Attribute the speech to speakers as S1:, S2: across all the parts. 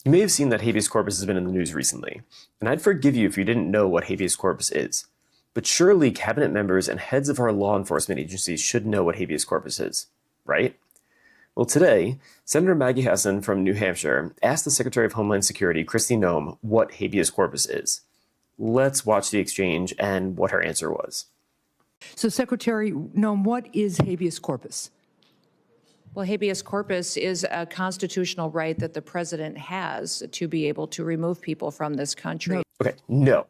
S1: You may have seen that habeas corpus has been in the news recently, and I'd forgive you if you didn't know what habeas corpus is. But surely cabinet members and heads of our law enforcement agencies should know what habeas corpus is, right? Well, today, Senator Maggie Hassan from New Hampshire asked the Secretary of Homeland Security, Kristi Noem, what habeas corpus is. Let's watch the exchange and what her answer was.
S2: So, Secretary Noem, what is habeas corpus?
S3: Well, habeas corpus is a constitutional right that the president has to be able to remove people from this country.
S1: Okay, no,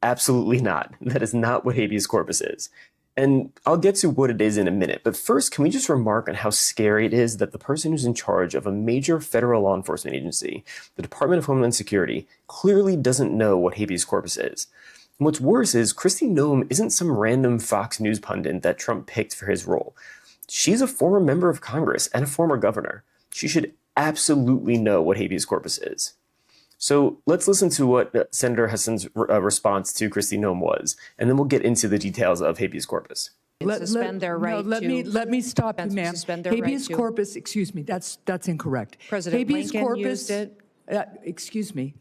S1: absolutely not. That is not what habeas corpus is. And I'll get to what it is in a minute. But first, can we just remark on how scary it is that the person who's in charge of a major federal law enforcement agency, the Department of Homeland Security, clearly doesn't know what habeas corpus is. And what's worse is Kristi Noem isn't some random Fox News pundit that Trump picked for his role. She's a former member of Congress and a former governor. She should absolutely know what habeas corpus is. So let's listen to what Senator Hassan's response to Kristi Noem was, and then we'll get into the details of habeas corpus.
S3: Suspend their right
S2: let me stop you, ma'am. Habeas corpus, excuse me, that's incorrect.
S3: President Lincoln used it.
S2: Excuse me.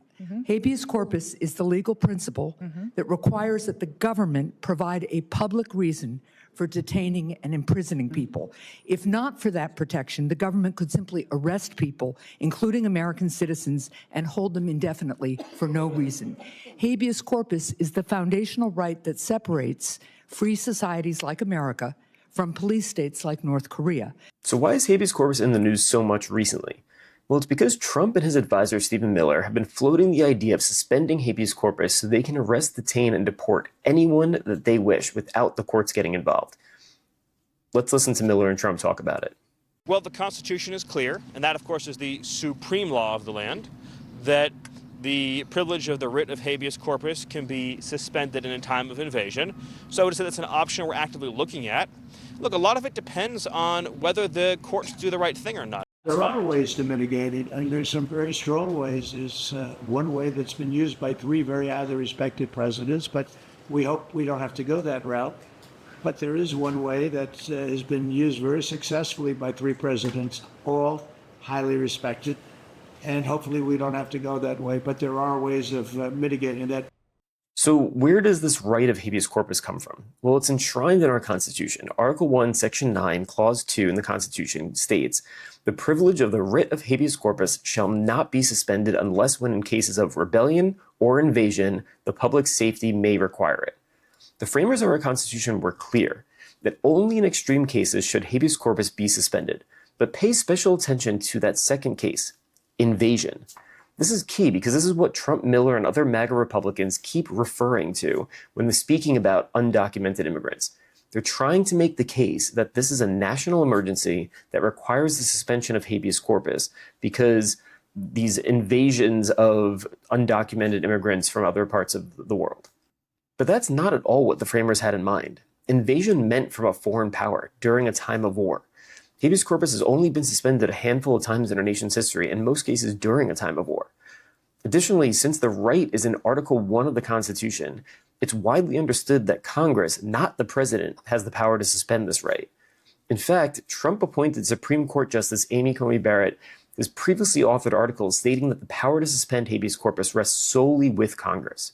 S2: Habeas corpus is the legal principle that requires that the government provide a public reason for detaining and imprisoning people. If not for that protection, the government could simply arrest people, including American citizens, and hold them indefinitely for no reason. Habeas corpus is the foundational right that separates free societies like America from police states like North Korea.
S1: So why is habeas corpus in the news so much recently? Well, it's because Trump and his advisor, Stephen Miller, have been floating the idea of suspending habeas corpus so they can arrest, detain, and deport anyone that they wish without the courts getting involved. Let's listen to Miller and Trump talk about it.
S4: Well, the Constitution is clear, and that, of course, is the supreme law of the land, that the privilege of the writ of habeas corpus can be suspended in a time of invasion. So I would say that's an option we're actively looking at. Look, a lot of it depends on whether the courts do the right thing or not.
S5: There are ways to mitigate it, and there's some very strong ways. There's one way that's been used by three very highly respected presidents, but we hope we don't have to go that route. But there is one way that has been used very successfully by three presidents, all highly respected, and hopefully we don't have to go that way. But there are ways of mitigating that.
S1: So where does this right of habeas corpus come from? Well, it's enshrined in our Constitution. Article 1, Section 9, Clause 2 in the Constitution states, the privilege of the writ of habeas corpus shall not be suspended unless when in cases of rebellion or invasion, the public safety may require it. The framers of our Constitution were clear that only in extreme cases should habeas corpus be suspended, but pay special attention to that second case, invasion. This is key because this is what Trump, Miller, and other MAGA Republicans keep referring to when they're speaking about undocumented immigrants. They're trying to make the case that this is a national emergency that requires the suspension of habeas corpus because these invasions of undocumented immigrants from other parts of the world. But that's not at all what the framers had in mind. Invasion meant from a foreign power during a time of war. Habeas corpus has only been suspended a handful of times in our nation's history, in most cases during a time of war. Additionally, since the right is in Article 1 of the Constitution, it's widely understood that Congress, not the president, has the power to suspend this right. In fact, Trump-appointed Supreme Court Justice Amy Coney Barrett has previously authored articles stating that the power to suspend habeas corpus rests solely with Congress.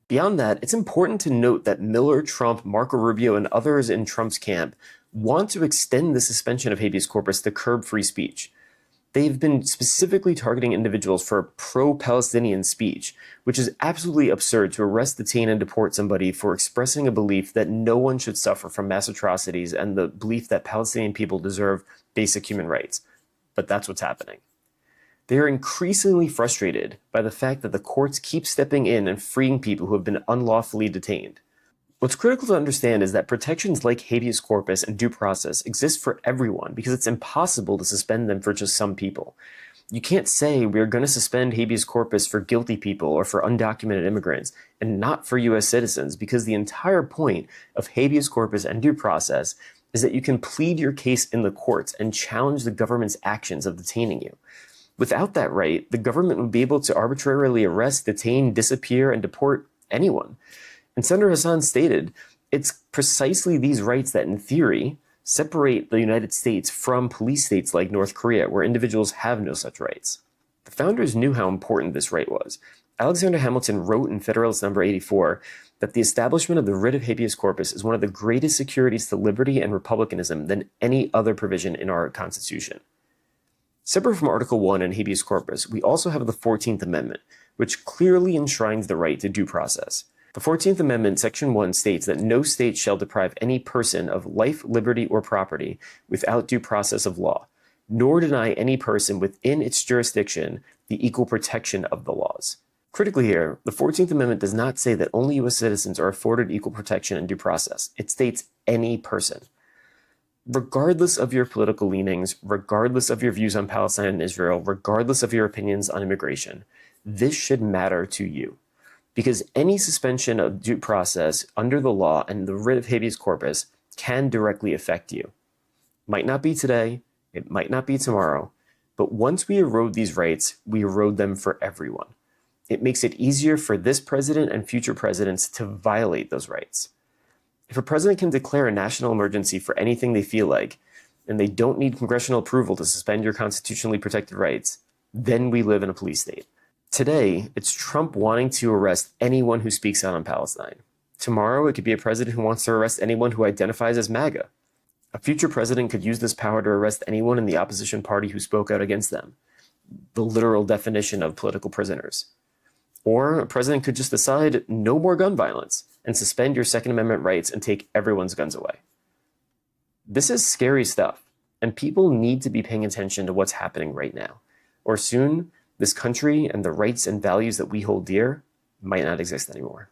S1: Beyond that, it's important to note that Miller, Trump, Marco Rubio, and others in Trump's camp want to extend the suspension of habeas corpus to curb free speech. They've been specifically targeting individuals for pro-Palestinian speech, which is absolutely absurd to arrest, detain, and deport somebody for expressing a belief that no one should suffer from mass atrocities and the belief that Palestinian people deserve basic human rights. But that's what's happening. They are increasingly frustrated by the fact that the courts keep stepping in and freeing people who have been unlawfully detained. What's critical to understand is that protections like habeas corpus and due process exist for everyone because it's impossible to suspend them for just some people. You can't say we're going to suspend habeas corpus for guilty people or for undocumented immigrants and not for U.S. citizens because the entire point of habeas corpus and due process is that you can plead your case in the courts and challenge the government's actions of detaining you. Without that right, the government would be able to arbitrarily arrest, detain, disappear, and deport anyone. And Senator Hassan stated, it's precisely these rights that, in theory, separate the United States from police states like North Korea, where individuals have no such rights. The founders knew how important this right was. Alexander Hamilton wrote in Federalist Number 84 that the establishment of the writ of habeas corpus is one of the greatest securities to liberty and republicanism than any other provision in our Constitution. Separate from Article 1 and habeas corpus, we also have the 14th Amendment, which clearly enshrines the right to due process. The 14th Amendment, Section 1, states that no state shall deprive any person of life, liberty, or property without due process of law, nor deny any person within its jurisdiction the equal protection of the laws. Critically here, the 14th Amendment does not say that only U.S. citizens are afforded equal protection and due process. It states any person. Regardless of your political leanings, regardless of your views on Palestine and Israel, regardless of your opinions on immigration, this should matter to you. Because any suspension of due process under the law and the writ of habeas corpus can directly affect you. Might not be today, it might not be tomorrow, but once we erode these rights, we erode them for everyone. It makes it easier for this president and future presidents to violate those rights. If a president can declare a national emergency for anything they feel like, and they don't need congressional approval to suspend your constitutionally protected rights, then we live in a police state. Today, it's Trump wanting to arrest anyone who speaks out on Palestine. Tomorrow, it could be a president who wants to arrest anyone who identifies as MAGA. A future president could use this power to arrest anyone in the opposition party who spoke out against them, the literal definition of political prisoners. Or a president could just decide no more gun violence and suspend your Second Amendment rights and take everyone's guns away. This is scary stuff, and people need to be paying attention to what's happening right now, or soon this country and the rights and values that we hold dear might not exist anymore.